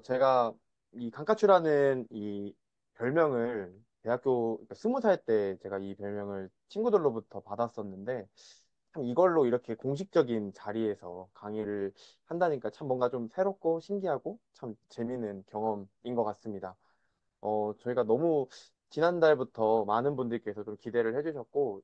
제가 이 강가추라는 이 별명을 대학교 20살 때 제가 이 별명을 친구들로부터 받았었는데 참 이걸로 이렇게 공식적인 자리에서 강의를 한다니까 참 뭔가 좀 새롭고 신기하고 참 재미있는 경험인 것 같습니다. 저희가 너무 지난달부터 많은 분들께서 좀 기대를 해주셨고,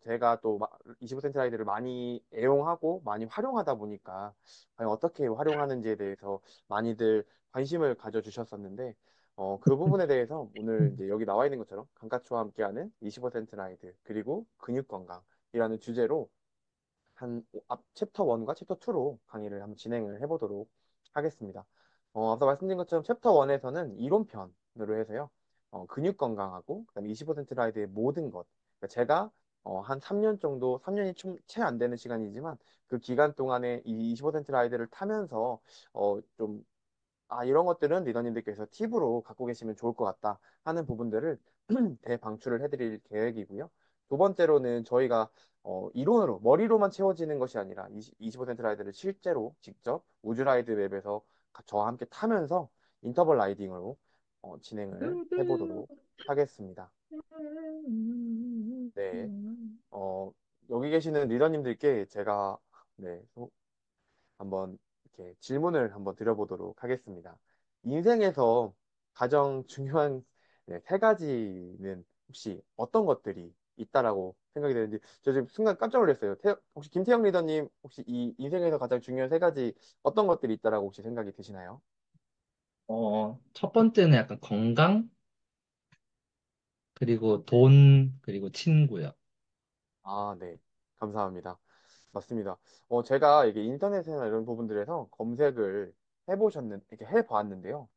제가 또 25cm 라이드를 많이 애용하고 많이 활용하다 보니까 과연 어떻게 활용하는지에 대해서 많이들 관심을 가져주셨었는데, 그 부분에 대해서 오늘 이제 여기 나와 있는 것처럼 강가추와 함께하는 25cm 라이드 그리고 근육 건강이라는 주제로 앞 챕터 1과 챕터 2로 강의를 한번 진행을 해보도록 하겠습니다. 앞서 말씀드린 것처럼 챕터 1에서는 이론편으로 해서요. 근육 건강하고 그다음에 25cm 라이드의 모든 것. 그러니까 제가 한 3년 정도, 3년이 채 안 되는 시간이지만 그 기간 동안에 이 25cm 라이드를 타면서 좀 이런 것들은 리더님들께서 팁으로 갖고 계시면 좋을 것 같다 하는 부분들을 대방출을 해드릴 계획이고요. 두 번째로는 저희가 이론으로, 머리로만 채워지는 것이 아니라 25% 라이드를 실제로 직접 우주 라이드 웹에서 저와 함께 타면서 인터벌 라이딩으로 진행을 해보도록 하겠습니다. 네. 어, 여기 계시는 리더님들께 제가 네, 한번 이렇게 질문을 한번 드려보도록 하겠습니다. 인생에서 가장 중요한 세 가지는 혹시 어떤 것들이 있다라고 생각이 되는지 저 지금 순간 깜짝 놀랐어요. 혹시 김태형 리더님 혹시 이 인생에서 가장 중요한 세 가지 어떤 것들이 있다라고 혹시 생각이 드시나요? 첫 번째는 약간 건강, 그리고 돈, 그리고 친구요. 네. 감사합니다. 맞습니다. 제가 이게 인터넷이나 이런 부분들에서 검색을 이렇게 해보았는데요.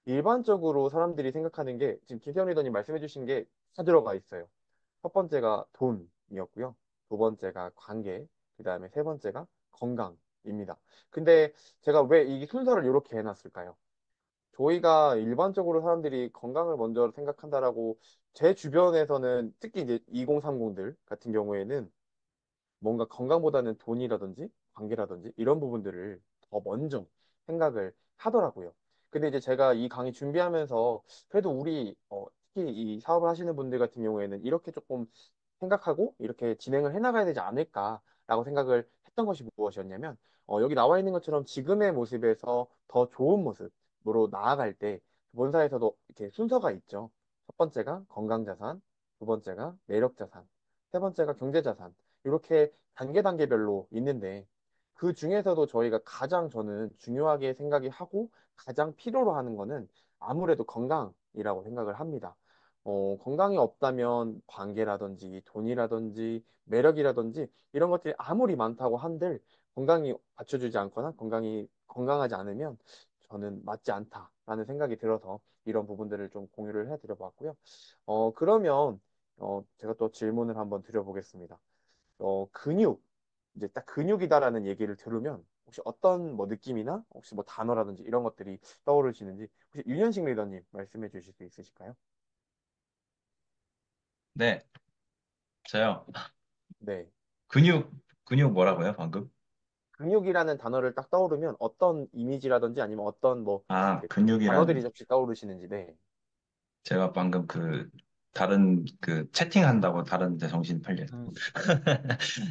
일반적으로 사람들이 생각하는 게 지금 김태형 리더님 말씀해 주신 게 다 들어가 있어요. 첫 번째가 돈이었고요. 두 번째가 관계, 그 다음에 세 번째가 건강입니다. 근데 제가 왜 이 순서를 이렇게 해놨을까요? 저희가 일반적으로 사람들이 건강을 먼저 생각한다라고 제 주변에서는 특히 이제 2030들 같은 경우에는 뭔가 건강보다는 돈이라든지 관계라든지 이런 부분들을 더 먼저 생각을 하더라고요. 근데 이제 제가 이 강의 준비하면서 그래도 우리 특히 이 사업을 하시는 분들 같은 경우에는 이렇게 조금 생각하고 이렇게 진행을 해나가야 되지 않을까라고 생각을 했던 것이 무엇이었냐면 여기 나와 있는 것처럼 지금의 모습에서 더 좋은 모습으로 나아갈 때 본사에서도 이렇게 순서가 있죠. 첫 번째가 건강자산, 두 번째가 매력자산, 세 번째가 경제자산. 이렇게 단계별로 있는데 그 중에서도 저희가 가장 저는 중요하게 생각이 하고 가장 필요로 하는 거는 아무래도 건강이라고 생각을 합니다. 건강이 없다면 관계라든지 돈이라든지 매력이라든지 이런 것들이 아무리 많다고 한들 건강이 받쳐주지 않거나 건강하지 않으면 저는 맞지 않다라는 생각이 들어서 이런 부분들을 좀 공유를 해드려 봤고요. 그러면 제가 또 질문을 한번 드려보겠습니다. 근육, 이제 딱 근육이다라는 얘기를 들으면 혹시 어떤 뭐 느낌이나 혹시 뭐 단어라든지 이런 것들이 떠오르시는지 혹시 윤현식 리더님 말씀해 주실 수 있으실까요? 네, 저요. 네. 근육, 근육 뭐라고요, 방금? 근육이라는 단어를 딱 떠오르면 어떤 이미지라든지 아니면 어떤 뭐 아, 이렇게 단어들이 근육이란, 혹시 떠오르시는지, 네. 제가 방금 다른 채팅한다고 다른 데 정신 팔려서. 음.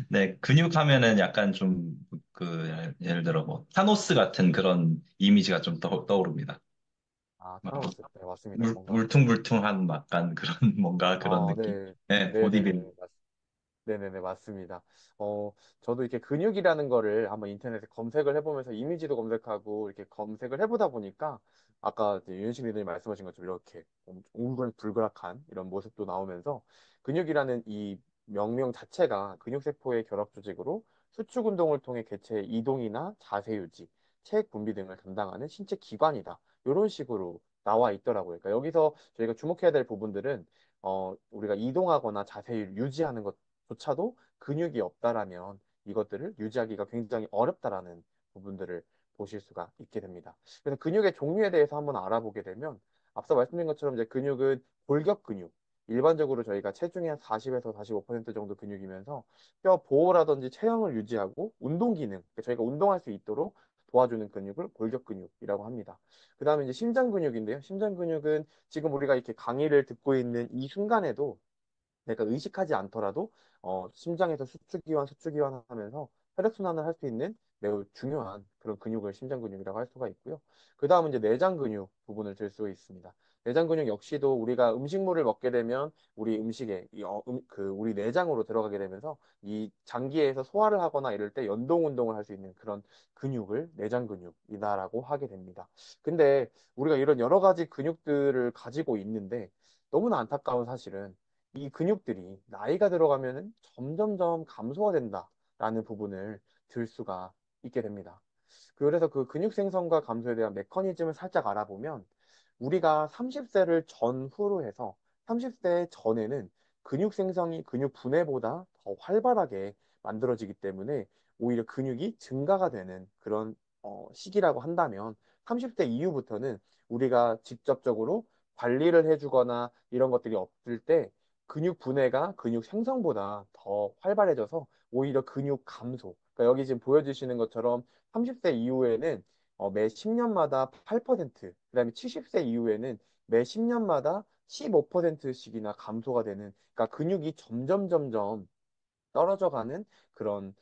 네, 근육 하면은 약간 좀, 예를 들어 뭐, 타노스 같은 그런 이미지가 좀 떠오릅니다. 막 타노스. 네, 맞습니다. 뭔가, 울퉁불퉁한 약간 그런, 뭔가 그런 느낌? 네. 네, 보디빌. 네네네. 네네네, 맞습니다. 저도 이렇게 근육이라는 거를 한번 인터넷에 검색을 해보면서 이미지도 검색하고 이렇게 검색을 해보다 보니까 아까 이제 윤식 리더님 말씀하신 것처럼 이렇게 웅글불글한 이런 모습도 나오면서 근육이라는 이 명명 자체가 근육세포의 결합 조직으로 수축 운동을 통해 개체의 이동이나 자세 유지, 체액 분비 등을 담당하는 신체 기관이다. 이런 식으로 나와 있더라고요. 그러니까 여기서 저희가 주목해야 될 부분들은 우리가 이동하거나 자세를 유지하는 것 조차도 근육이 없다라면 이것들을 유지하기가 굉장히 어렵다라는 부분들을 보실 수가 있게 됩니다. 그래서 근육의 종류에 대해서 한번 알아보게 되면 앞서 말씀드린 것처럼 이제 근육은 골격 근육, 일반적으로 저희가 체중의 한 40에서 45% 정도 근육이면서 뼈 보호라든지 체형을 유지하고 운동 기능, 그러니까 저희가 운동할 수 있도록 도와주는 근육을 골격 근육이라고 합니다. 그 다음에 이제 심장 근육인데요. 심장 근육은 지금 우리가 이렇게 강의를 듣고 있는 이 순간에도 내가 의식하지 않더라도 심장에서 수축이완 수축이완 하면서 혈액순환을 할 수 있는 매우 중요한 그런 근육을 심장 근육이라고 할 수가 있고요. 그 다음은 이제 내장 근육 부분을 들 수 있습니다. 내장 근육 역시도 우리가 음식물을 먹게 되면 우리 음식에 우리 내장으로 들어가게 되면서 이 장기에서 소화를 하거나 이럴 때 연동 운동을 할 수 있는 그런 근육을 내장 근육이다라고 하게 됩니다. 근데 우리가 이런 여러 가지 근육들을 가지고 있는데 너무나 안타까운 사실은 이 근육들이 나이가 들어가면은 점점점 감소가 된다라는 부분을 들 수가 있게 됩니다. 그래서 그 근육 생성과 감소에 대한 메커니즘을 살짝 알아보면 우리가 30세를 전후로 해서 30세 전에는 근육 생성이 근육 분해보다 더 활발하게 만들어지기 때문에 오히려 근육이 증가가 되는 그런 시기라고 한다면 30대 이후부터는 우리가 직접적으로 관리를 해주거나 이런 것들이 없을 때 근육 분해가 근육 생성보다 더 활발해져서 오히려 근육 감소. 그러니까 여기 지금 보여주시는 것처럼 30세 이후에는 매 10년마다 8%, 그다음에 70세 이후에는 매 10년마다 15%씩이나 감소가 되는, 그러니까 근육이 점점 떨어져 가는 그런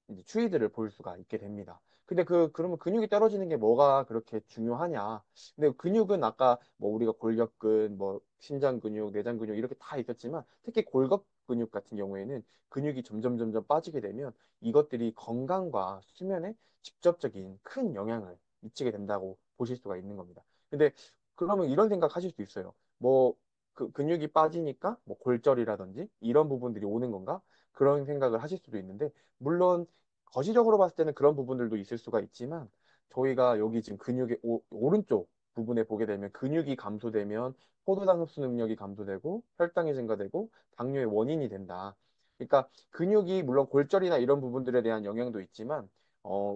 이제 추이들을 볼 수가 있게 됩니다. 근데 그러면 근육이 떨어지는 게 뭐가 그렇게 중요하냐? 근데 근육은 아까 뭐 우리가 골격근, 뭐 심장 근육, 내장 근육 이렇게 다 있었지만 특히 골격 근육 같은 경우에는 근육이 점점 빠지게 되면 이것들이 건강과 수면에 직접적인 큰 영향을 미치게 된다고 보실 수가 있는 겁니다. 근데 그러면 이런 생각 하실 수 있어요. 뭐 근육이 빠지니까 뭐 골절이라든지 이런 부분들이 오는 건가? 그런 생각을 하실 수도 있는데 물론 거시적으로 봤을 때는 그런 부분들도 있을 수가 있지만 저희가 여기 지금 근육의 오른쪽 부분에 보게 되면 근육이 감소되면 포도당 흡수 능력이 감소되고 혈당이 증가되고 당뇨의 원인이 된다. 그러니까 근육이 물론 골절이나 이런 부분들에 대한 영향도 있지만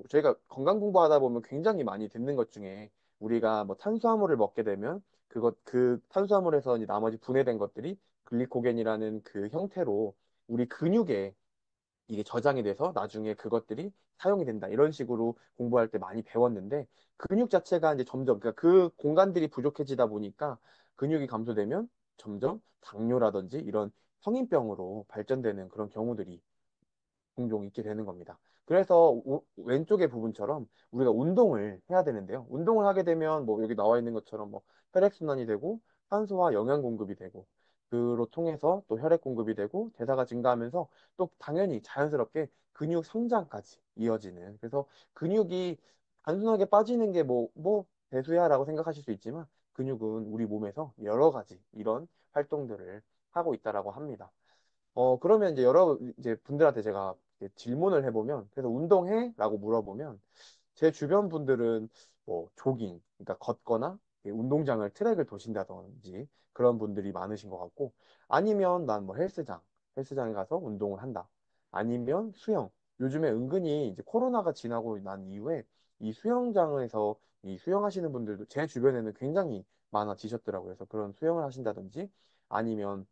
저희가 건강 공부하다 보면 굉장히 많이 듣는 것 중에 우리가 뭐 탄수화물을 먹게 되면 그 탄수화물에서 이제 나머지 분해된 것들이 글리코겐이라는 그 형태로 우리 근육에 이게 저장이 돼서 나중에 그것들이 사용이 된다. 이런 식으로 공부할 때 많이 배웠는데 근육 자체가 이제 점점 그러니까 그 공간들이 부족해지다 보니까 근육이 감소되면 점점 당뇨라든지 이런 성인병으로 발전되는 그런 경우들이 종종 있게 되는 겁니다. 그래서 왼쪽의 부분처럼 우리가 운동을 해야 되는데요. 운동을 하게 되면 뭐 여기 나와 있는 것처럼 뭐 혈액순환이 되고 산소와 영양 공급이 되고 그로 통해서 또 혈액 공급이 되고 대사가 증가하면서 또 당연히 자연스럽게 근육 성장까지 이어지는 그래서 근육이 단순하게 빠지는 게 뭐 대수야라고 생각하실 수 있지만 근육은 우리 몸에서 여러 가지 이런 활동들을 하고 있다라고 합니다. 그러면 이제 여러 이제 분들한테 제가 이제 질문을 해보면, 그래서 운동해? 라고 물어보면, 제 주변 분들은 뭐 조깅, 그러니까 걷거나 운동장을 트랙을 도신다든지 그런 분들이 많으신 것 같고, 아니면 난 뭐 헬스장에 가서 운동을 한다. 아니면 수영. 요즘에 은근히 이제 코로나가 지나고 난 이후에 이 수영장에서 이 수영하시는 분들도 제 주변에는 굉장히 많아지셨더라고요. 그래서 그런 수영을 하신다든지 아니면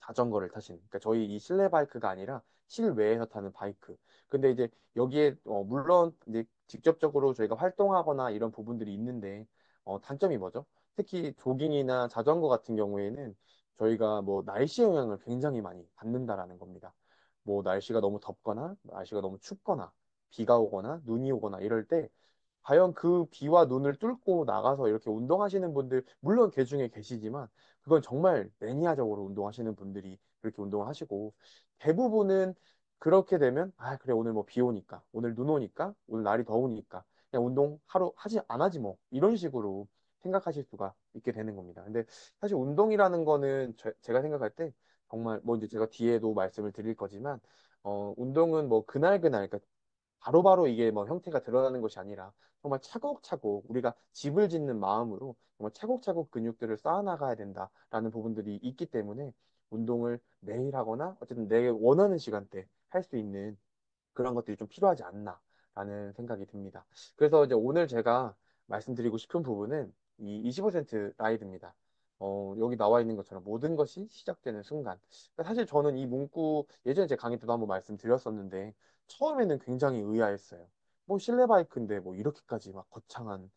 자전거를 타시는. 그러니까 저희 이 실내 바이크가 아니라 실외에서 타는 바이크. 근데 이제 여기에 물론 이제 직접적으로 저희가 활동하거나 이런 부분들이 있는데 단점이 뭐죠? 특히 조깅이나 자전거 같은 경우에는 저희가 뭐 날씨 영향을 굉장히 많이 받는다라는 겁니다. 뭐 날씨가 너무 덥거나 날씨가 너무 춥거나 비가 오거나 눈이 오거나 이럴 때 과연 그 비와 눈을 뚫고 나가서 이렇게 운동하시는 분들, 물론 그 중에 계시지만, 그건 정말 매니아적으로 운동하시는 분들이 그렇게 운동을 하시고, 대부분은 그렇게 되면, 아, 그래, 오늘 뭐 비 오니까, 오늘 눈 오니까, 오늘 날이 더우니까, 그냥 운동 하루 안 하지 뭐, 이런 식으로 생각하실 수가 있게 되는 겁니다. 근데 사실 운동이라는 거는 제가 생각할 때, 정말 뭐 이제 제가 뒤에도 말씀을 드릴 거지만, 운동은 뭐 그날, 그러니까 바로바로 이게 뭐 형태가 드러나는 것이 아니라 정말 차곡차곡 우리가 집을 짓는 마음으로 정말 차곡차곡 근육들을 쌓아나가야 된다라는 부분들이 있기 때문에 운동을 매일 하거나 어쨌든 내 원하는 시간대 할 수 있는 그런 것들이 좀 필요하지 않나라는 생각이 듭니다. 그래서 이제 오늘 제가 말씀드리고 싶은 부분은 이 25센트 라이드입니다. 여기 나와 있는 것처럼 모든 것이 시작되는 순간. 그러니까 사실 저는 이 문구 예전에 제 강의 때도 한번 말씀드렸었는데 처음에는 굉장히 의아했어요. 뭐 실내 바이크인데 뭐 이렇게까지 막 거창한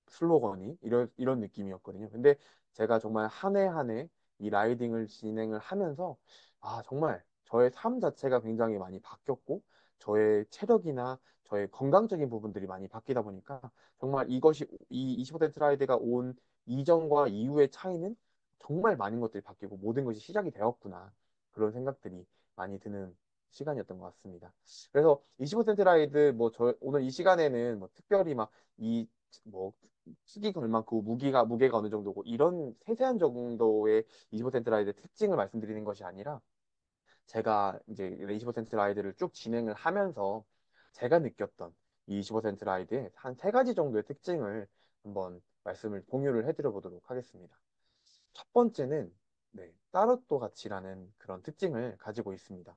슬로건이 이런 느낌이었거든요. 근데 제가 정말 한 해 한 해 이 라이딩을 진행을 하면서 정말 저의 삶 자체가 굉장히 많이 바뀌었고 저의 체력이나 저의 건강적인 부분들이 많이 바뀌다 보니까 정말 이것이 이 25% 라이드가 온 이전과 이후의 차이는 정말 많은 것들이 바뀌고 모든 것이 시작이 되었구나. 그런 생각들이 많이 드는 시간이었던 것 같습니다. 그래서 25% 라이드 뭐 저 오늘 이 시간에는 뭐 특별히 막 이 뭐 쓰기가 얼만큼 무게가 어느 정도고 이런 세세한 정도의 25% 라이드 특징을 말씀드리는 것이 아니라 제가 이제 25센트 라이드를 쭉 진행을 하면서 제가 느꼈던 이 25센트 라이드의 한 세 가지 정도의 특징을 한번 말씀을 공유를 해드려 보도록 하겠습니다. 첫 번째는 따로또 가치라는 그런 특징을 가지고 있습니다.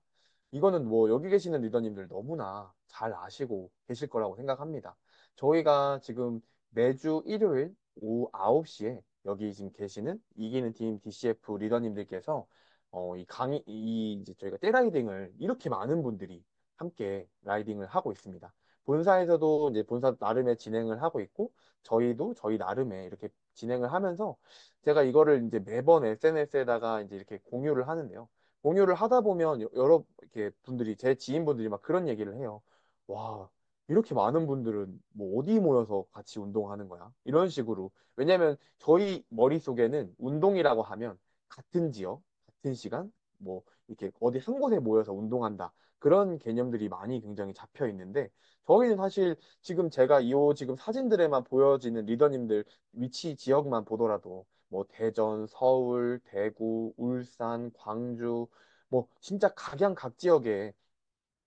이거는 뭐 여기 계시는 리더님들 너무나 잘 아시고 계실 거라고 생각합니다. 저희가 지금 매주 일요일 오후 9시에 여기 지금 계시는 이기는 팀 DCF 리더님들께서 이 강의 이 이제 저희가 떼라이딩을 이렇게 많은 분들이 함께 라이딩을 하고 있습니다. 본사에서도 이제 본사 나름의 진행을 하고 있고 저희도 저희 나름의 이렇게 진행을 하면서 제가 이거를 이제 매번 SNS에다가 이제 이렇게 공유를 하는데요. 공유를 하다 보면 여러 이렇게 분들이 제 지인분들이 막 그런 얘기를 해요. 와, 이렇게 많은 분들은 뭐 어디 모여서 같이 운동하는 거야? 이런 식으로. 왜냐면 저희 머릿속에는 운동이라고 하면 같은 지역, 같은 시간, 뭐 이렇게 어디 한 곳에 모여서 운동한다. 그런 개념들이 많이 굉장히 잡혀 있는데 저희는 사실 지금 제가 이 지금 사진들에만 보여지는 리더님들 위치 지역만 보더라도 뭐 대전, 서울, 대구, 울산, 광주 뭐 진짜 각양 지역에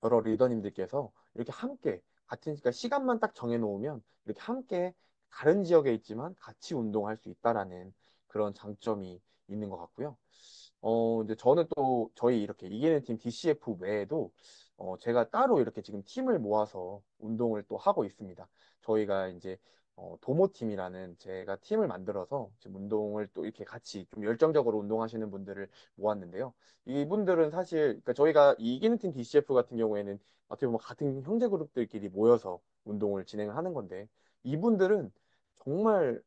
여러 리더님들께서 이렇게 함께 같은 그러니까 시간만 딱 정해 놓으면 이렇게 함께 다른 지역에 있지만 같이 운동할 수 있다라는 그런 장점이 있는 것 같고요. 이제 저는 또 저희 이렇게 이기는 팀 DCF 외에도 제가 따로 이렇게 지금 팀을 모아서 운동을 또 하고 있습니다. 저희가 이제 도모팀이라는 제가 팀을 만들어서 지금 운동을 또 이렇게 같이 좀 열정적으로 운동하시는 분들을 모았는데요. 이분들은 사실 그러니까 저희가 이기는 팀 DCF 같은 경우에는 어떻게 보면 같은 형제 그룹들끼리 모여서 운동을 진행을 하는 건데 이분들은 정말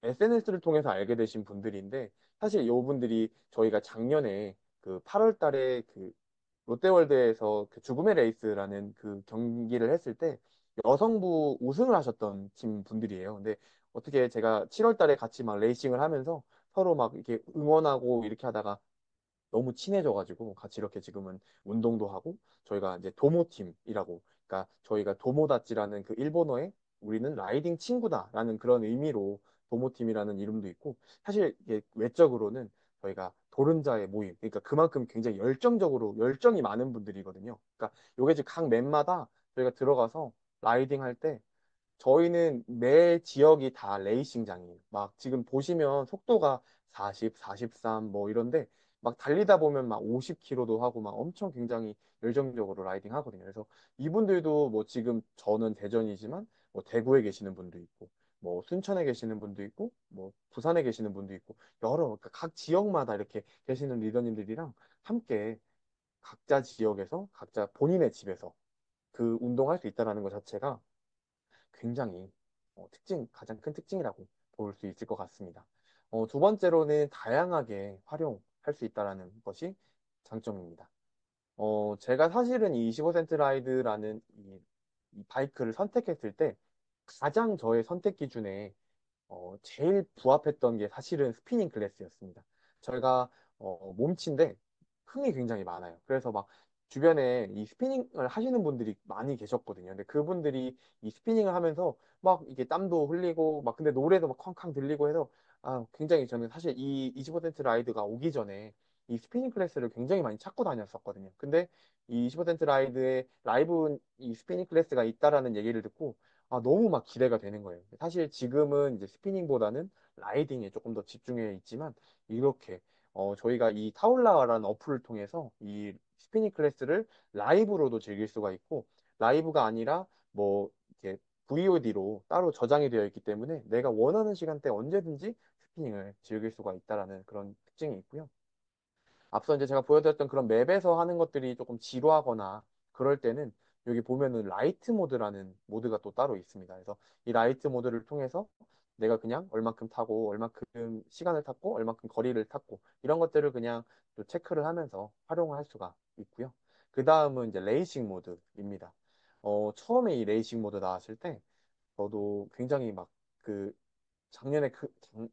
SNS를 통해서 알게 되신 분들인데 사실 이분들이 저희가 작년에 그 8월 달에 그 롯데월드에서 그 죽음의 레이스라는 그 경기를 했을 때 여성부 우승을 하셨던 팀 분들이에요. 근데 어떻게 제가 7월 달에 같이 막 레이싱을 하면서 서로 막 이렇게 응원하고 이렇게 하다가 너무 친해져가지고 같이 이렇게 지금은 운동도 하고 저희가 이제 도모팀이라고 그러니까 저희가 도모다찌라는 그 일본어에 우리는 라이딩 친구다라는 그런 의미로 도모팀이라는 이름도 있고 사실 이게 외적으로는 저희가 도른자의 모임 그러니까 그만큼 굉장히 열정적으로 열정이 많은 분들이거든요. 그러니까 요게 지금 각 맵마다 저희가 들어가서 라이딩 할때 저희는 매 지역이 다 레이싱장이에요. 막 지금 보시면 속도가 40, 43 뭐 이런데 막 달리다 보면 막 50km도 하고 막 엄청 굉장히 열정적으로 라이딩 하거든요. 그래서 이분들도 뭐 지금 저는 대전이지만 뭐 대구에 계시는 분도 있고 뭐 순천에 계시는 분도 있고 뭐 부산에 계시는 분도 있고 여러 그러니까 각 지역마다 이렇게 계시는 리더님들이랑 함께 각자 지역에서 각자 본인의 집에서 그 운동할 수 있다는 것 자체가 굉장히 가장 큰 특징이라고 볼 수 있을 것 같습니다. 두 번째로는 다양하게 활용할 수 있다는 것이 장점입니다. 제가 사실은 이 25센트 라이드라는 이 바이크를 선택했을 때 가장 저의 선택 기준에 제일 부합했던 게 사실은 스피닝 클래스였습니다. 저희가 몸치인데 흥이 굉장히 많아요. 그래서 막 주변에 이 스피닝을 하시는 분들이 많이 계셨거든요. 근데 그분들이 이 스피닝을 하면서 막 이게 땀도 흘리고 막 근데 노래도 막 쾅쾅 들리고 해서 굉장히 저는 사실 이 25센트 라이드가 오기 전에 이 스피닝 클래스를 굉장히 많이 찾고 다녔었거든요. 근데 이 25센트 라이드에 라이브 이 스피닝 클래스가 있다라는 얘기를 듣고 너무 막 기대가 되는 거예요. 사실 지금은 이제 스피닝보다는 라이딩에 조금 더 집중해 있지만 이렇게 저희가 이 타올라라는 어플을 통해서 이 스피닝 클래스를 라이브로도 즐길 수가 있고 라이브가 아니라 뭐 이렇게 VOD로 따로 저장이 되어 있기 때문에 내가 원하는 시간대 언제든지 스피닝을 즐길 수가 있다라는 그런 특징이 있고요. 앞서 이제 제가 보여드렸던 그런 맵에서 하는 것들이 조금 지루하거나 그럴 때는 여기 보면은 라이트 모드라는 모드가 또 따로 있습니다. 그래서 이 라이트 모드를 통해서 내가 그냥 얼만큼 타고 얼만큼 시간을 탔고 얼만큼 거리를 탔고 이런 것들을 그냥 또 체크를 하면서 활용할 수가 있고요. 그 다음은 이제 레이싱 모드입니다. 처음에 이 레이싱 모드 나왔을 때 저도 굉장히 막 그 작년에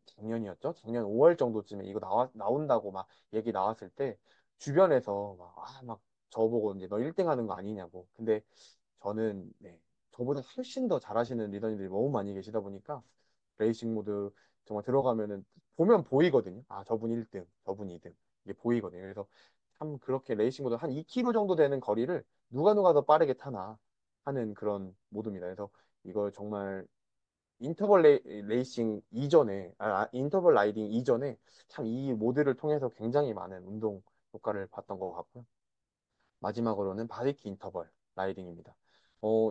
작년이었죠? 작년 5월 정도쯤에 이거 나온다고 막 얘기 나왔을 때 주변에서 막 저보고 이제 너 1등 하는 거 아니냐고. 근데 저는 네, 저보다 훨씬 더 잘하시는 리더님들이 너무 많이 계시다 보니까 레이싱 모드 정말 들어가면은 보면 보이거든요. 아, 저분 1등, 저분 2등. 이게 보이거든요. 그래서 참 그렇게 레이싱 모드 한 2km 정도 되는 거리를 누가 더 빠르게 타나 하는 그런 모드입니다. 그래서 이걸 정말 레이싱 이전에, 인터벌 라이딩 이전에 참 이 모드를 통해서 굉장히 많은 운동 효과를 봤던 것 같고요. 마지막으로는 바디키 인터벌 라이딩입니다.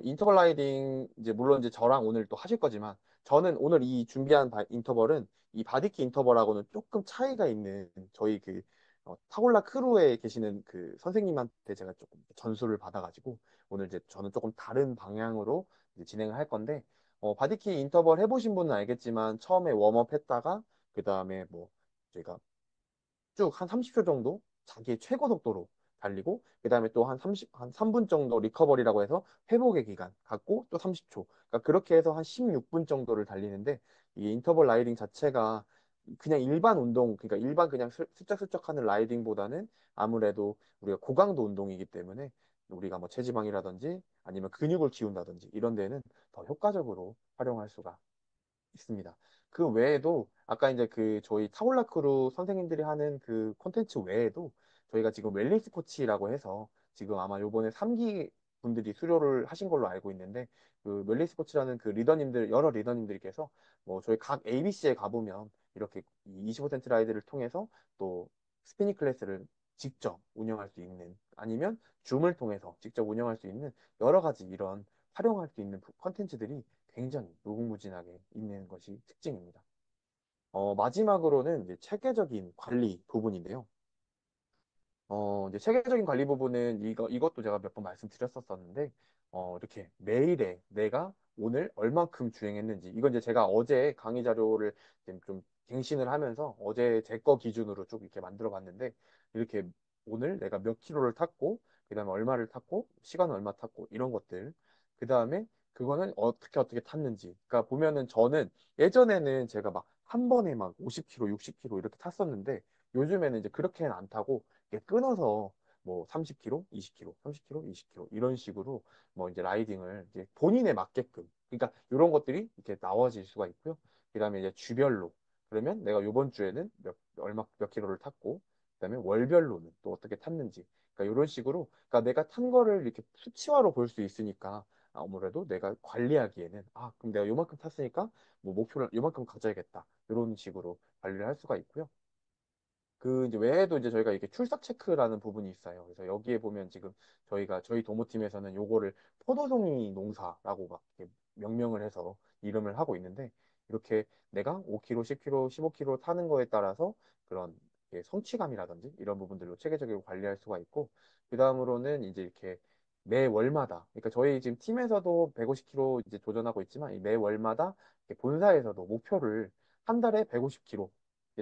인터벌 라이딩 이제 물론 이제 저랑 오늘 또 하실 거지만 저는 오늘 이 준비한 인터벌은 이 바디키 인터벌하고는 조금 차이가 있는 저희 그 타골라 크루에 계시는 그 선생님한테 제가 조금 전수를 받아가지고 오늘 이제 저는 조금 다른 방향으로 이제 진행을 할 건데 바디키 인터벌 해보신 분은 알겠지만 처음에 웜업 했다가 그 다음에 뭐 저희가 쭉 한 30초 정도 자기의 최고 속도로 달리고 그다음에 또 한 3분 정도 리커버리라고 해서 회복의 기간 갖고 또 30초. 그러니까 그렇게 해서 한 16분 정도를 달리는데 이 인터벌 라이딩 자체가 그냥 일반 운동 그러니까 일반 그냥 슬쩍슬쩍 하는 라이딩보다는 아무래도 우리가 고강도 운동이기 때문에 우리가 뭐 체지방이라든지 아니면 근육을 키운다든지 이런 데는 더 효과적으로 활용할 수가 있습니다. 그 외에도 아까 이제 그 저희 타올라크루 선생님들이 하는 그 콘텐츠 외에도 저희가 지금 웰니스 코치라고 해서 지금 아마 요번에 3기 분들이 수료를 하신 걸로 알고 있는데 그 웰니스 코치라는 그 리더님들 여러 리더님들께서 뭐 저희 각 ABC에 가보면 이렇게 25센트 라이드를 통해서 또 스피닝 클래스를 직접 운영할 수 있는 아니면 줌을 통해서 직접 운영할 수 있는 여러 가지 이런 활용할 수 있는 컨텐츠들이 굉장히 무궁무진하게 있는 것이 특징입니다. 마지막으로는 이제 체계적인 관리 부분인데요. 이제 체계적인 관리 부분은 이것도 제가 몇 번 말씀드렸었는데, 이렇게 매일에 내가 오늘 얼만큼 주행했는지, 이건 이제 제가 어제 강의 자료를 좀 갱신을 하면서 어제 제 거 기준으로 쭉 이렇게 만들어 봤는데, 이렇게 오늘 내가 몇 킬로를 탔고, 그 다음에 얼마를 탔고, 시간은 얼마 탔고, 이런 것들. 그 다음에 그거는 어떻게 탔는지. 그러니까 보면은 저는 예전에는 제가 막 한 번에 막 50km, 60km 이렇게 탔었는데, 요즘에는 이제 그렇게는 안 타고, 이게 끊어서 뭐 30km, 20km, 30km, 20km 이런 식으로 뭐 이제 라이딩을 이제 본인에 맞게끔 그러니까 이런 것들이 이렇게 나와질 수가 있고요. 그다음에 이제 주별로 그러면 내가 요번 주에는 몇 킬로를 탔고 그다음에 월별로는 또 어떻게 탔는지 그러니까 이런 식으로 그러니까 내가 탄 거를 이렇게 수치화로 볼 수 있으니까 아무래도 내가 관리하기에는 그럼 내가 요만큼 탔으니까 뭐 목표를 요만큼 가져야겠다 이런 식으로 관리를 할 수가 있고요. 그 이제 외에도 이제 저희가 이렇게 출석 체크라는 부분이 있어요. 그래서 여기에 보면 지금 저희 도모팀에서는 요거를 포도송이 농사라고 막 이렇게 명명을 해서 이름을 하고 있는데 이렇게 내가 5km, 10km, 15km 타는 거에 따라서 그런 이렇게 성취감이라든지 이런 부분들로 체계적으로 관리할 수가 있고 그 다음으로는 이제 이렇게 매 월마다 그러니까 저희 지금 팀에서도 150km 이제 도전하고 있지만 이 매 월마다 이렇게 본사에서도 목표를 한 달에 150km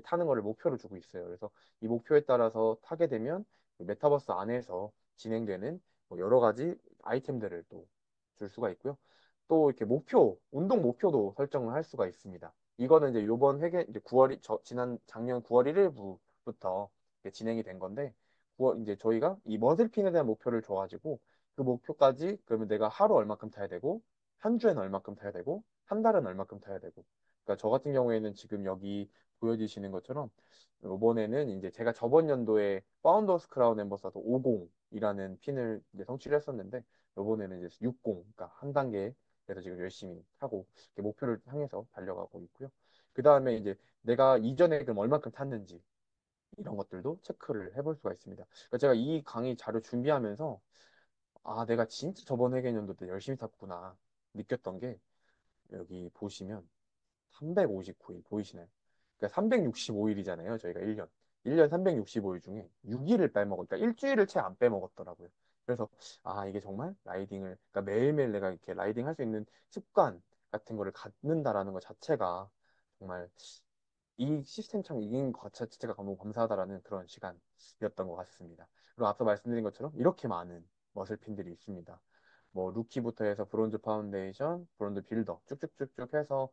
타는 거를 목표로 주고 있어요. 그래서 이 목표에 따라서 타게 되면 그 메타버스 안에서 진행되는 뭐 여러 가지 아이템들을 또 줄 수가 있고요. 또 이렇게 운동 목표도 설정을 할 수가 있습니다. 이거는 이제 요번 회계 이제 9월 지난 작년 9월 1일부터 진행이 된 건데 이제 저희가 이 머슬핀에 대한 목표를 줘가지고 그 목표까지 그러면 내가 하루 얼마큼 타야 되고 한 주에는 얼마큼 타야 되고 한 달은 얼마큼 타야 되고 그러니까 저 같은 경우에는 지금 여기 보여주시는 것처럼 이번에는 이제 제가 저번 연도에 파운더스 크라운 엠버서더 50이라는 핀을 이제 성취를 했었는데 이번에는 이제 60, 그러니까 한 단계 그래서 지금 열심히 하고 이렇게 목표를 향해서 달려가고 있고요. 그 다음에 이제 내가 이전에 그럼 얼마큼 탔는지 이런 것들도 체크를 해볼 수가 있습니다. 그러니까 제가 이 강의 자료 준비하면서 내가 진짜 저번 회계연도 때 열심히 탔구나 느꼈던 게 여기 보시면 359일 보이시나요? 그러니까 365일이잖아요. 저희가 1년. 1년 365일 중에 6일을 빼먹었 그러니까 일주일을 채 안 빼먹었더라고요. 그래서 아 이게 정말 라이딩을 그러니까 매일매일 내가 이렇게 라이딩 할 수 있는 습관 같은 거를 갖는다라는 것 자체가 정말 이 시스템 참 이긴 것 자체가 너무 감사하다라는 그런 시간이었던 것 같습니다. 그리고 앞서 말씀드린 것처럼 이렇게 많은 머슬핀들이 있습니다. 뭐 루키부터 해서 브론즈 파운데이션, 브론즈 빌더 쭉쭉쭉쭉 해서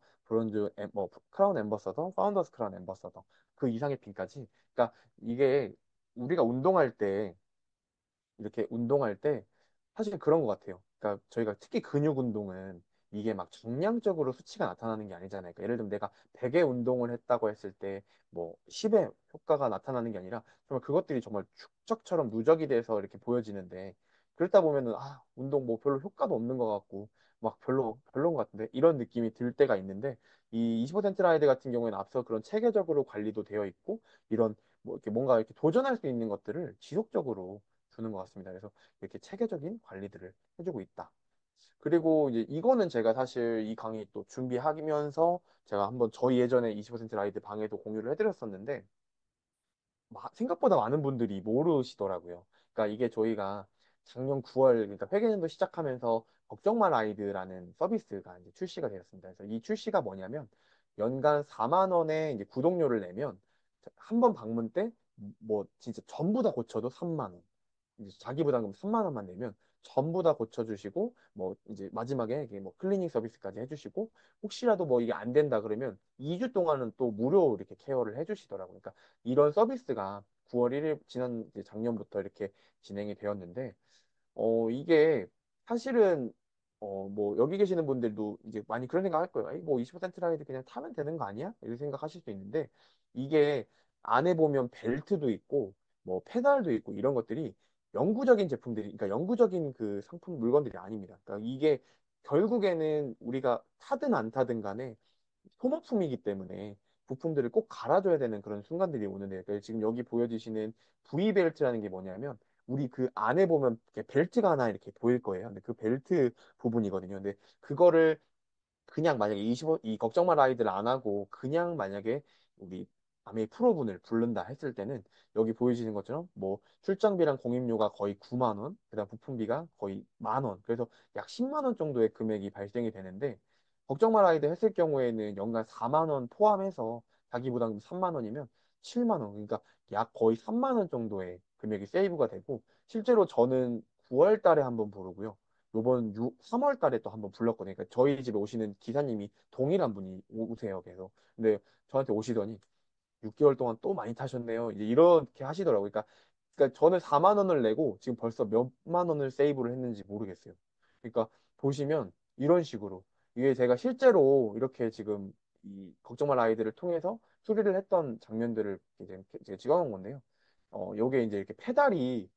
뭐 크라운 엠버서더, 파운더스 크라운 엠버서더 그 이상의 핀까지. 그러니까 이게 우리가 운동할 때 이렇게 운동할 때 사실 그런 것 같아요. 그러니까 저희가 특히 근육 운동은 이게 막 정량적으로 수치가 나타나는 게 아니잖아요. 그러니까 예를 들면 내가 100의 운동을 했다고 했을 때 뭐 10의 효과가 나타나는 게 아니라 정말 그것들이 정말 축적처럼 누적이 돼서 이렇게 보여지는데 그러다 보면은 아, 운동 뭐 별로 효과도 없는 것 같고 막 별로인 것 같은데 이런 느낌이 들 때가 있는데 이 25% 라이드 같은 경우에는 앞서 그런 체계적으로 관리도 되어 있고 이런 뭐 이렇게 뭔가 이렇게 도전할 수 있는 것들을 지속적으로 주는 것 같습니다. 그래서 이렇게 체계적인 관리들을 해주고 있다. 그리고 이제 이거는 제가 사실 이 강의 또 준비하면서 제가 한번 저희 예전에 20% 라이드 방에도 공유를 해드렸었는데 생각보다 많은 분들이 모르시더라고요. 그러니까 이게 저희가 작년 9월, 그러니까 회계년도 시작하면서 걱정마 라이드라는 서비스가 이제 출시가 되었습니다. 그래서 이 출시가 뭐냐면 연간 4만 원의 이제 구독료를 내면 한 번 방문 때 뭐 진짜 전부 다 고쳐도 3만 원. 이제 자기 부담금 3만 원만 내면 전부 다 고쳐주시고 뭐 이제 마지막에 이게 뭐 클리닝 서비스까지 해주시고 혹시라도 뭐 이게 안 된다 그러면 2주 동안은 또 무료 이렇게 케어를 해주시더라고요. 그러니까 이런 서비스가 9월 1일 지난 이제 작년부터 이렇게 진행이 되었는데 이게 사실은 뭐 여기 계시는 분들도 이제 많이 그런 생각 할 거예요. 에이, 뭐 20% 라이드 그냥 타면 되는 거 아니야? 이렇게 생각하실 수 있는데 이게 안에 보면 벨트도 있고 뭐 페달도 있고 이런 것들이 영구적인 제품들이 그러니까 영구적인 그 상품 물건들이 아닙니다. 그러니까 이게 결국에는 우리가 타든 안 타든 간에 소모품이기 때문에 부품들을 꼭 갈아줘야 되는 그런 순간들이 오는데 그러니까 지금 여기 보여주시는 V벨트라는 게 뭐냐면 우리 그 안에 보면 이렇게 벨트가 하나 이렇게 보일 거예요. 근데 그 벨트 부분이거든요. 근데 그거를 그냥 만약에 25, 이 걱정마 라이드를 안 하고 그냥 만약에 우리 아메이 프로분을 부른다 했을 때는 여기 보여지는 것처럼 뭐 출장비랑 공임료가 거의 9만 원, 그다음 부품비가 거의 만 원. 그래서 약 10만 원 정도의 금액이 발생이 되는데 걱정마 라이드 했을 경우에는 연간 4만 원 포함해서 자기 부담금 3만 원이면 7만 원. 그러니까 약 거의 3만 원 정도의 금액이 세이브가 되고 실제로 저는 9월 달에 한번 부르고요. 요번 3월 달에 또 한번 불렀거든요. 그러니까 저희 집에 오시는 기사님이 동일한 분이 오세요, 계속. 근데 저한테 오시더니 6개월 동안 또 많이 타셨네요. 이제 이렇게 하시더라고요. 그러니까 저는 4만 원을 내고 지금 벌써 몇만 원을 세이브를 했는지 모르겠어요. 그러니까 보시면 이런 식으로 이게 제가 실제로 이렇게 지금 이 걱정말 아이들을 통해서 수리를 했던 장면들을 이제 제가 찍어놓은 건데요. 요게 이제 이렇게 페달이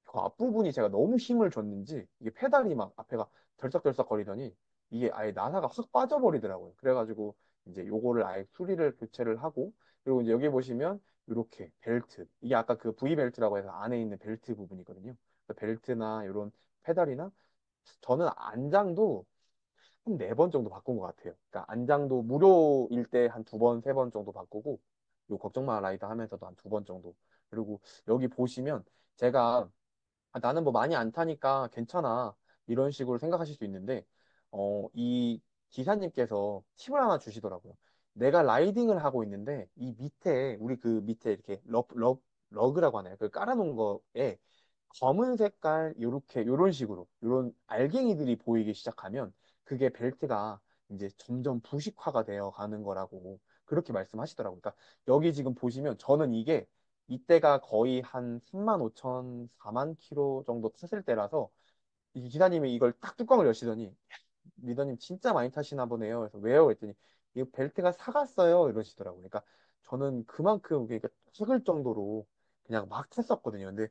그 앞부분이 제가 너무 힘을 줬는지 이게 페달이 막 앞에가 덜썩덜썩 거리더니 이게 아예 나사가 확 빠져버리더라고요. 그래가지고 이제 요거를 아예 수리를 교체를 하고 그리고 이제 여기 보시면 이렇게 벨트 이게 아까 그 V 벨트라고 해서 안에 있는 벨트 부분이거든요. 그 벨트나 이런 페달이나 저는 안장도 한 4번 정도 바꾼 것 같아요. 그러니까 안장도 무료일 때 한 2번, 3번 정도 바꾸고 요 걱정마 라이더 하면서도 한 2번 정도. 그리고 여기 보시면 제가 아, 나는 뭐 많이 안 타니까 괜찮아. 이런 식으로 생각하실 수 있는데, 이 기사님께서 팁을 하나 주시더라고요. 내가 라이딩을 하고 있는데, 이 밑에, 우리 그 밑에 이렇게 러그라고 하나요? 그 깔아놓은 거에 검은 색깔, 요렇게, 요런 식으로, 요런 알갱이들이 보이기 시작하면, 그게 벨트가 이제 점점 부식화가 되어 가는 거라고 그렇게 말씀하시더라고요. 그러니까 여기 지금 보시면 저는 이게 이때가 거의 한 3만 5천, 4만 킬로 정도 탔을 때라서 이 기사님이 이걸 딱 뚜껑을 여시더니 리더님 진짜 많이 타시나 보네요. 그래서 왜요? 그랬더니 이 벨트가 사갔어요. 이러시더라고요. 그러니까 저는 그만큼 그러니까 찍을 정도로 그냥 막 탔었거든요. 근데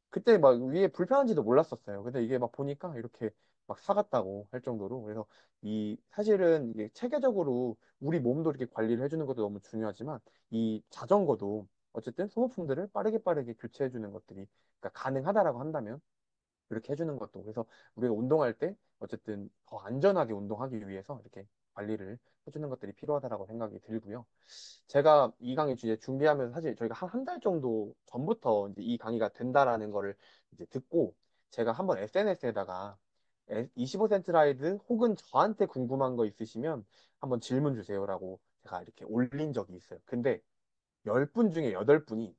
그때 막 위에 불편한지도 몰랐었어요. 근데 이게 막 보니까 이렇게 막 사갔다고 할 정도로. 그래서 이 사실은 이게 체계적으로 우리 몸도 이렇게 관리를 해주는 것도 너무 중요하지만 이 자전거도 어쨌든 소모품들을 빠르게 빠르게 교체해 주는 것들이 그러니까 가능하다라고 한다면 이렇게 해주는 것도 그래서 우리가 운동할 때 어쨌든 더 안전하게 운동하기 위해서 이렇게 관리를 해주는 것들이 필요하다라고 생각이 들고요. 제가 이 강의 주제 준비하면서 사실 저희가 한 달 정도 전부터 이제 이 강의가 된다라는 거를 이제 듣고 제가 한번 SNS에다가 25센트 라이드 혹은 저한테 궁금한 거 있으시면 한번 질문 주세요라고 제가 이렇게 올린 적이 있어요. 근데 10분 중에 8분이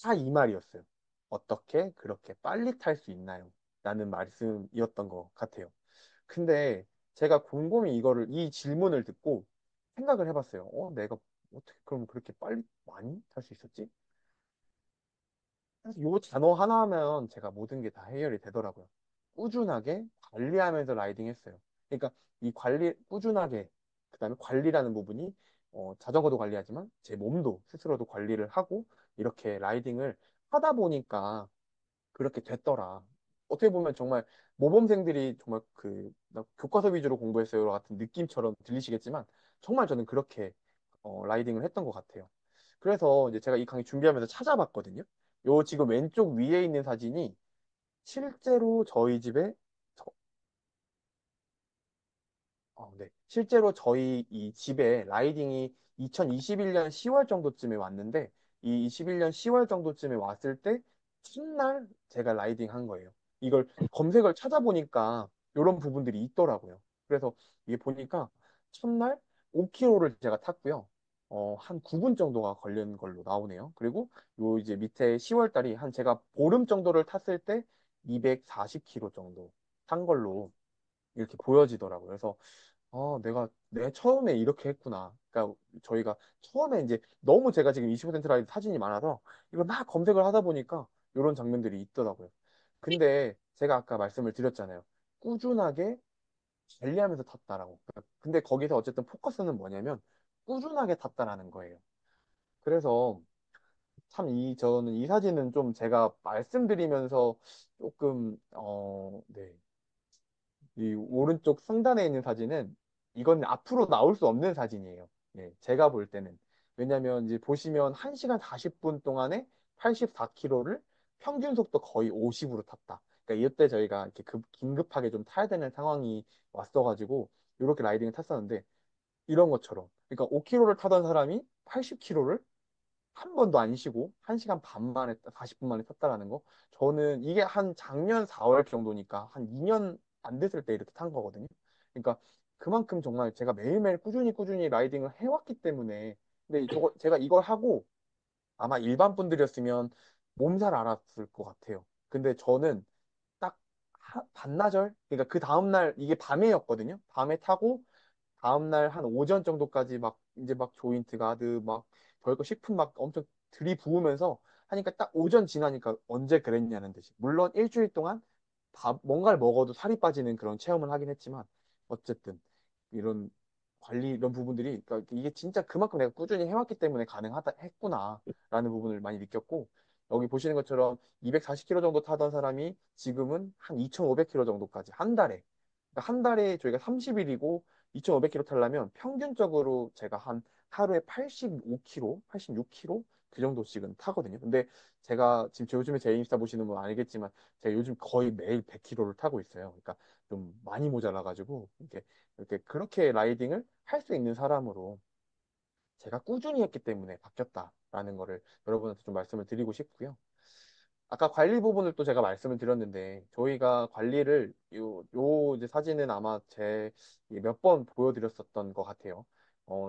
다 이 말이었어요. 어떻게 그렇게 빨리 탈 수 있나요? 라는 말씀이었던 것 같아요. 근데 제가 곰곰이 이 질문을 듣고 생각을 해봤어요. 내가 어떻게 그럼 그렇게 빨리 많이 탈 수 있었지? 그래서 요 단어 하나 하면 제가 모든 게 다 해결이 되더라고요. 꾸준하게 관리하면서 라이딩 했어요. 그러니까 이 관리, 꾸준하게, 그다음에 관리라는 부분이 자전거도 관리하지만 제 몸도 스스로도 관리를 하고 이렇게 라이딩을 하다 보니까 그렇게 됐더라. 어떻게 보면 정말 모범생들이 정말 나 교과서 위주로 공부했어요 같은 느낌처럼 들리시겠지만 정말 저는 그렇게 라이딩을 했던 것 같아요. 그래서 이제 제가 이 강의 준비하면서 찾아봤거든요. 요 지금 왼쪽 위에 있는 사진이 실제로 저희 집에 네. 실제로 저희 이 집에 라이딩이 2021년 10월 정도쯤에 왔는데, 이 21년 10월 정도쯤에 왔을 때, 첫날 제가 라이딩 한 거예요. 이걸 검색을 찾아보니까 이런 부분들이 있더라고요. 그래서 이게 보니까 첫날 5km를 제가 탔고요. 한 9분 정도가 걸린 걸로 나오네요. 그리고 요 이제 밑에 10월 달이 한 제가 보름 정도를 탔을 때 240km 정도 탄 걸로 이렇게 보여지더라고요. 그래서 내가 처음에 이렇게 했구나. 그러니까 저희가 처음에 이제 너무 제가 지금 25센트 라이드 사진이 많아서 이걸 막 검색을 하다 보니까 이런 장면들이 있더라고요. 근데 제가 아까 말씀을 드렸잖아요. 꾸준하게 관리하면서 탔다라고. 근데 거기서 어쨌든 포커스는 뭐냐면 꾸준하게 탔다라는 거예요. 그래서 참 저는 이 사진은 좀 제가 말씀드리면서 조금 네. 이 오른쪽 상단에 있는 사진은 이건 앞으로 나올 수 없는 사진이에요. 예, 제가 볼 때는. 왜냐면 이제 보시면 1시간 40분 동안에 84km를 평균 속도 거의 50으로 탔다. 그러니까 이때 저희가 이렇게 긴급하게 좀 타야 되는 상황이 왔어가지고 이렇게 라이딩을 탔었는데 이런 것처럼. 그러니까 5km를 타던 사람이 80km를 한 번도 안 쉬고 1시간 반 만에 40분 만에 탔다라는 거 저는 이게 한 작년 4월 정도니까 한 2년 안 됐을 때 이렇게 탄 거거든요. 그러니까 그만큼 정말 제가 매일매일 꾸준히 라이딩을 해왔기 때문에 근데 제가 이걸 하고 아마 일반 분들이었으면 몸살 알았을 것 같아요. 근데 저는 딱 반나절 그러니까 그 다음날 이게 밤에였거든요. 밤에 타고 다음날 한 오전 정도까지 막 이제 막 조인트 가드 막 별거 식품 막 엄청 들이부으면서 하니까 딱 오전 지나니까 언제 그랬냐는 듯이 물론 일주일 동안 뭔가를 먹어도 살이 빠지는 그런 체험을 하긴 했지만 어쨌든 이런 관리 이런 부분들이 그러니까 이게 진짜 그만큼 내가 꾸준히 해왔기 때문에 가능하다 했구나라는 부분을 많이 느꼈고 여기 보시는 것처럼 240km 정도 타던 사람이 지금은 한 2,500km 정도까지 한 달에 그러니까 한 달에 저희가 30일이고 2,500km 타려면 평균적으로 제가 한 하루에 85km, 86km 그 정도씩은 타거든요. 근데 제가 지금 요즘에 제 인스타 보시는 분 알겠지만 제가 요즘 거의 매일 100km를 타고 있어요. 그러니까 좀 많이 모자라가지고 이렇게 그렇게 라이딩을 할 수 있는 사람으로 제가 꾸준히 했기 때문에 바뀌었다라는 거를 여러분한테 좀 말씀을 드리고 싶고요. 아까 관리 부분을 또 제가 말씀을 드렸는데 저희가 관리를 요 이제 사진은 아마 제 몇 번 보여드렸었던 것 같아요.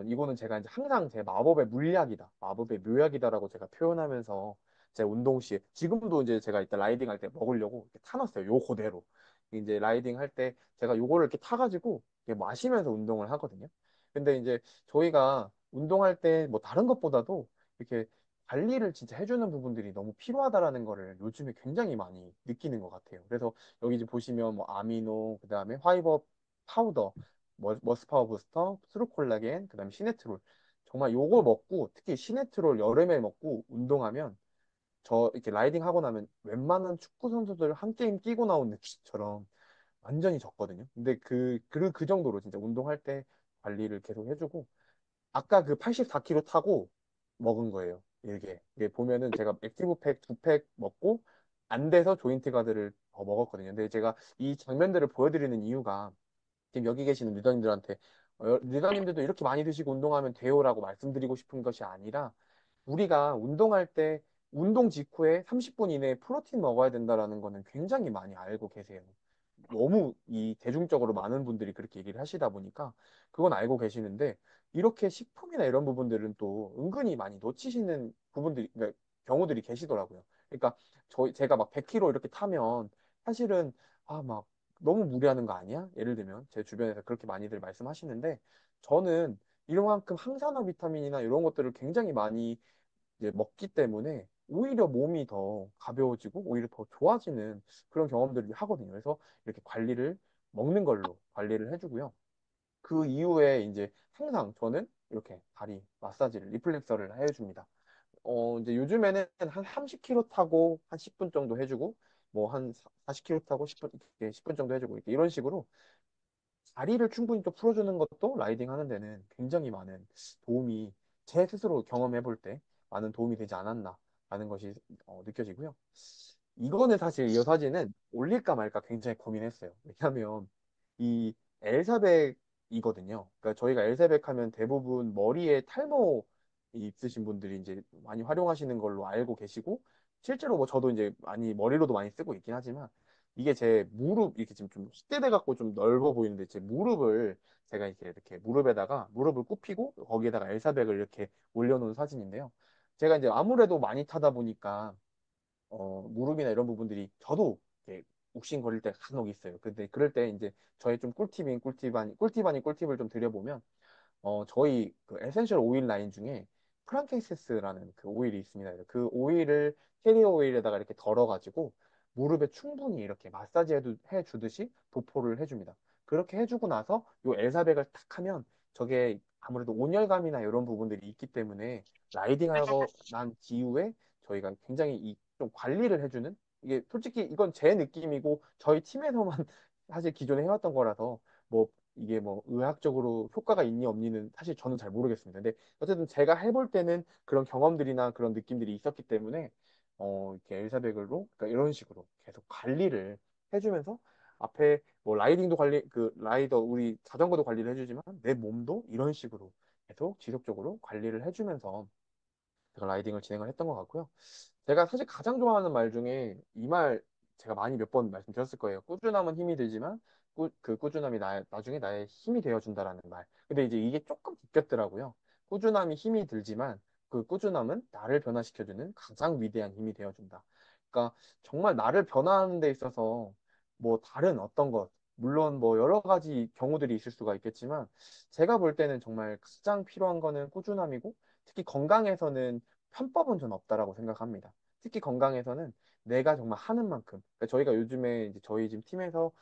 이거는 제가 이제 항상 제 마법의 물약이다, 마법의 묘약이다라고 제가 표현하면서 제 운동 시에 지금도 이제 제가 이따 라이딩 할 때 먹으려고 이렇게 타놨어요. 요 그대로 이제 라이딩 할 때 제가 요거를 이렇게 타가지고 이렇게 마시면서 운동을 하거든요. 근데 이제 저희가 운동할 때 뭐 다른 것보다도 이렇게 관리를 진짜 해주는 부분들이 너무 필요하다라는 거를 요즘에 굉장히 많이 느끼는 것 같아요. 그래서 여기 이제 보시면 뭐 아미노, 그다음에 화이버 파우더, 머스파워 부스터, 트루콜라겐, 그다음에 시네트롤. 정말 요거 먹고 특히 시네트롤 여름에 먹고 운동하면 저 이렇게 라이딩 하고 나면 웬만한 축구 선수들 한 게임 뛰고 나온 느낌처럼 완전히 졌거든요. 근데 그 정도로 진짜 운동할 때 관리를 계속 해주고 아까 그 84kg 타고 먹은 거예요. 이게 보면은 제가 액티브 팩 두 팩 먹고 안 돼서 조인트 가드를 더 먹었거든요. 근데 제가 이 장면들을 보여드리는 이유가 지금 여기 계시는 리더님들한테 리더님들도 이렇게 많이 드시고 운동하면 돼요라고 말씀드리고 싶은 것이 아니라 우리가 운동할 때 운동 직후에 30분 이내에 프로틴 먹어야 된다라는 거는 굉장히 많이 알고 계세요. 너무 이 대중적으로 많은 분들이 그렇게 얘기를 하시다 보니까 그건 알고 계시는데 이렇게 식품이나 이런 부분들은 또 은근히 많이 놓치시는 부분들이 그러니까 경우들이 계시더라고요. 그러니까 제가 막 100kg 이렇게 타면 사실은 막 너무 무리하는 거 아니야? 예를 들면 제 주변에서 그렇게 많이들 말씀하시는데 저는 이만큼 항산화 비타민이나 이런 것들을 굉장히 많이 이제 먹기 때문에 오히려 몸이 더 가벼워지고 오히려 더 좋아지는 그런 경험들을 하거든요. 그래서 이렇게 관리를 먹는 걸로 관리를 해주고요. 그 이후에 이제 항상 저는 이렇게 다리 마사지를 리플렉서를 해줍니다. 이제 요즘에는 한 30km 타고 한 10분 정도 해주고 뭐 한 40km 타고 10분 이렇게 10분 정도 해주고 이렇게 이런 식으로 다리를 충분히 또 풀어주는 것도 라이딩 하는 데는 굉장히 많은 도움이 제 스스로 경험해 볼 때 많은 도움이 되지 않았나 라는 것이 느껴지고요. 이거는 사실 이 사진은 올릴까 말까 굉장히 고민했어요. 왜냐하면 이 엘사백이거든요. 그러니까 저희가 엘사백 하면 대부분 머리에 탈모 있으신 분들이 이제 많이 활용하시는 걸로 알고 계시고 실제로 뭐 저도 이제 많이 머리로도 많이 쓰고 있긴 하지만 이게 제 무릎 이렇게 지금 좀 휘대돼 갖고 좀 넓어 보이는데 제 무릎을 제가 이렇게 무릎에다가 무릎을 굽히고 거기에다가 엘사백을 이렇게 올려놓은 사진인데요. 제가 이제 아무래도 많이 타다 보니까 무릎이나 이런 부분들이 저도 이렇게 욱신거릴 때가 간혹 있어요. 근데 그럴 때 이제 저의 좀 꿀팁인 꿀팁을 좀 드려보면 저희 그 에센셜 오일 라인 중에 프랑켄시스라는 그 오일이 있습니다. 그 오일을 캐리어 오일에다가 이렇게 덜어가지고 무릎에 충분히 이렇게 마사지 해주듯이 도포를 해줍니다. 그렇게 해주고 나서 요 엘사백을 탁 하면 저게 아무래도 온열감이나 이런 부분들이 있기 때문에 라이딩하고 난 뒤후에 저희가 굉장히 이 좀 관리를 해주는 이게 솔직히 이건 제 느낌이고 저희 팀에서만 사실 기존에 해왔던 거라서 뭐 이게 뭐 의학적으로 효과가 있니 없니는 사실 저는 잘 모르겠습니다. 근데 어쨌든 제가 해볼 때는 그런 경험들이나 그런 느낌들이 있었기 때문에 이렇게 엘사백으로 그러니까 이런 식으로 계속 관리를 해주면서 앞에 뭐 라이딩도 관리 그 라이더 우리 자전거도 관리를 해주지만 내 몸도 이런 식으로 계속 지속적으로 관리를 해주면서 제가 라이딩을 진행을 했던 것 같고요. 제가 사실 가장 좋아하는 말 중에 이 말 제가 많이 몇 번 말씀드렸을 거예요. 꾸준함은 힘이 들지만 그 꾸준함이 나중에 나의 힘이 되어준다라는 말. 근데 이제 이게 조금 바뀌었더라고요. 꾸준함이 힘이 들지만 그 꾸준함은 나를 변화시켜주는 가장 위대한 힘이 되어준다. 그러니까 정말 나를 변화하는 데 있어서 뭐 다른 어떤 것, 물론 뭐 여러 가지 경우들이 있을 수가 있겠지만 제가 볼 때는 정말 가장 필요한 거는 꾸준함이고 특히 건강에서는 편법은 전 없다라고 생각합니다. 특히 건강에서는 내가 정말 하는 만큼 그러니까 저희가 요즘에 이제 저희 지금 팀에서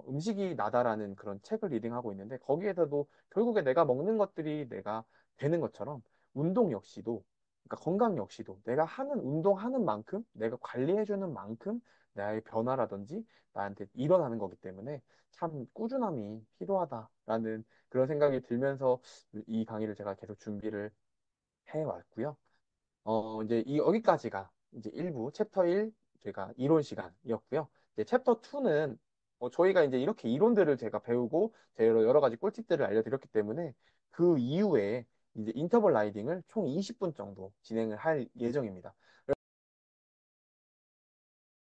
음식이 나다라는 그런 책을 리딩하고 있는데 거기에서도 결국에 내가 먹는 것들이 내가 되는 것처럼 운동 역시도 그러니까 건강 역시도 내가 하는 운동하는 만큼 내가 관리해주는 만큼 나의 변화라든지 나한테 일어나는 거기 때문에 참 꾸준함이 필요하다라는 그런 생각이 들면서 이 강의를 제가 계속 준비를 해왔고요. 이제 여기까지가 이제 일부 챕터 1 저희가 이론 시간이었고요. 이제 챕터 2는 저희가 이제 이렇게 이론들을 제가 배우고 제가 여러 가지 꿀팁들을 알려드렸기 때문에 그 이후에 이제 인터벌 라이딩을 총 20분 정도 진행을 할 예정입니다.